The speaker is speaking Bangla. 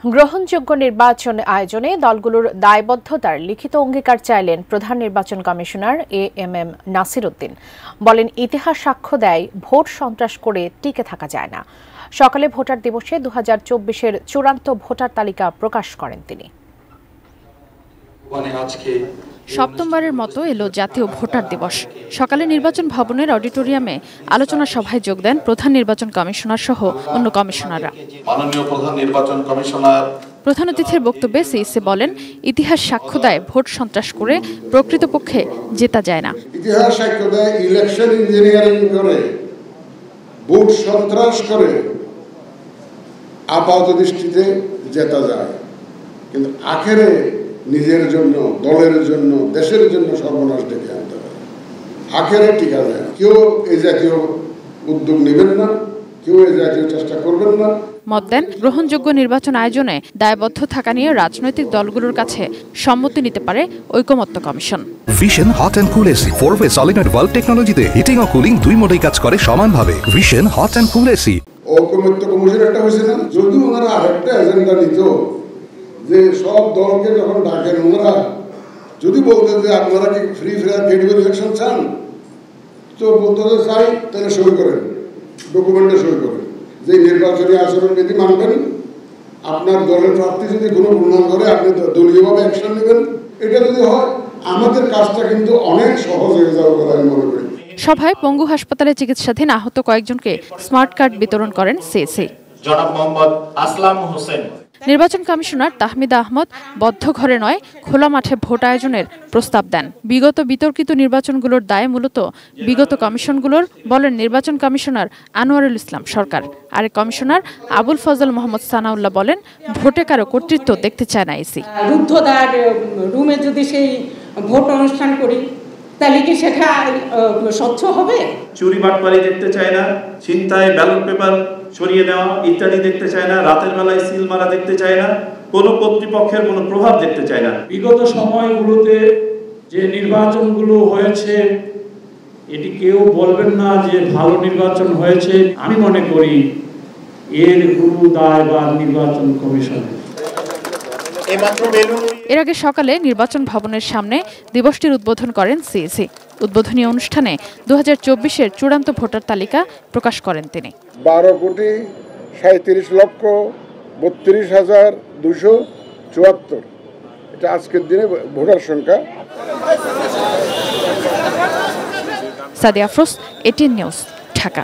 গ্রহণযোগ্য নির্বাচন আয়োজনে দলগুলোর দায়বদ্ধতার লিখিত অঙ্গীকার চাইলেন প্রধান নির্বাচন কমিশনার এএমএম নাসির উদ্দিন। বলেন, ইতিহাস সাক্ষ্য দেয় ভোট সন্ত্রাস করে টিকে থাকা যায় না। সকালে ভোটার দিবসে 2024-এর চূড়ান্ত ভোটার তালিকা প্রকাশ করেন তিনি। সপ্তমবারের মতো এলো জাতীয় ভোটার দিবস। সকালে নির্বাচন ভবনের অডিটোরিয়ামে আলোচনা সভায় যোগ দেন প্রধান নির্বাচন কমিশনার সহ অন্য কমিশনাররা। মাননীয় প্রধান নির্বাচন কমিশনার প্রধান অতিথির বক্তব্যে সিইসি বলেন, ইতিহাস সাক্ষ্য দেয় ভোট সন্ত্রাস করে প্রকৃতপক্ষে জেতা যায় না। ইতিহাস সাক্ষ্য দেয় ইলেকশন ইঞ্জিনিয়ারিং করে, ভোট সন্ত্রাস করে আপাত দৃষ্টিতে জেতা যায়, কিন্তু আখেরে নিজের জন্য, দলের জন্য, দেশের জন্য সর্বনাশ ডেকে আনতে হয়। আখেরে টিকা যায় না। কেউ এই জাতীয় উদ্যোগ নেবেন না, কেউ এই জাতীয় চেষ্টা করবেন না। মত দেন, গ্রহণযোগ্য নির্বাচন আয়োজনে দায়বদ্ধ থাকা নিয়ে রাজনৈতিক দলগুলোর কাছে সম্মতি নিতে পারে ঐকমত্য কমিশন। Vision hot and cool AC 4-ওয়ে সলিনয়েড ভালভ টেকনোলজিতে হিটিং ও কুলিং দুই মোডেই কাজ করে সমানভাবে। Vision hot and cool AC. ঐকমত্য কমিশন একটা হয়েছে না, যদি ওনারা আরেকটা এজেন্ডা নিত যে সব দলকে যখন ডাকেন ওনারা যদি বলতেন যে আপনারা কি ফ্রি ফেয়ার ক্রেডিবল ইলেকশন চান, তো বলতে চাই, তাহলে সই করেন, ডকুমেন্টে সই করেন যে নির্বাচনী আচরণ বিধি মানবেন, আপনার দলের প্রার্থী যদি কোনো গুণান করে আপনি দলীয়ভাবে অ্যাকশন নেবেন। এটা যদি হয় আমাদের কাজটা কিন্তু অনেক সহজ হয়ে যাবে বলে আমি মনে করি। সভায় পঙ্গু হাসপাতালে চিকিৎসাধীন আহত কয়েকজনকে স্মার্ট কার্ড বিতরণ করেন সিইসি। জনাব মোহাম্মদ আসলাম হোসেন। নির্বাচন কমিশনার তাহমিদা আহমদ বদ্ধ ঘরে নয়, খোলা মাঠে ভোট আয়োজনের প্রস্তাব দেন। বিগত বিতর্কিত নির্বাচনগুলোর দায় মূলত বিগত কমিশনগুলোর, বলেন নির্বাচন কমিশনার আনোয়ারুল ইসলাম সরকার। আরেক কমিশনার আবুল ফজল মোহাম্মদ সানাউল্লাহ বলেন, ভোটে কারো কর্তৃত্ব দেখতে চায় না ইসি। রুদ্ধদ্বার রুমে যদি সেই ভোট অনুষ্ঠান করি তাহলে কি সেটা স্বচ্ছ হবে? চুরি বাটপারি দেখতে চায় না, ছিনতাই, ব্যালট পেপার সরিয়ে দেওয়া ইত্যাদি দেখতে চায় না, রাতের বেলায় সিল মারা দেখতে চায় না, কোনো কর্তৃপক্ষের কোনো প্রভাব দেখতে চায় না। বিগত সময়গুলোতে যে নির্বাচনগুলো হয়েছে এটি কেউ বলবেন না যে ভালো নির্বাচন হয়েছে। আমি মনে করি এর কোনো দায় বা নির্বাচন কমিশনের। এর আগে সকালে নির্বাচন ভবনের সামনে দিবসটির উদ্বোধন করেন সিইসি। উদ্বোধনী অনুষ্ঠানে 2024-এর চূড়ান্ত ভোটার তালিকা প্রকাশ করেন তিনি। 12,37,32,274 এটা আজকের দিনে ভোটার সংখ্যা। Sadia Afroz, ATN news, Dhaka.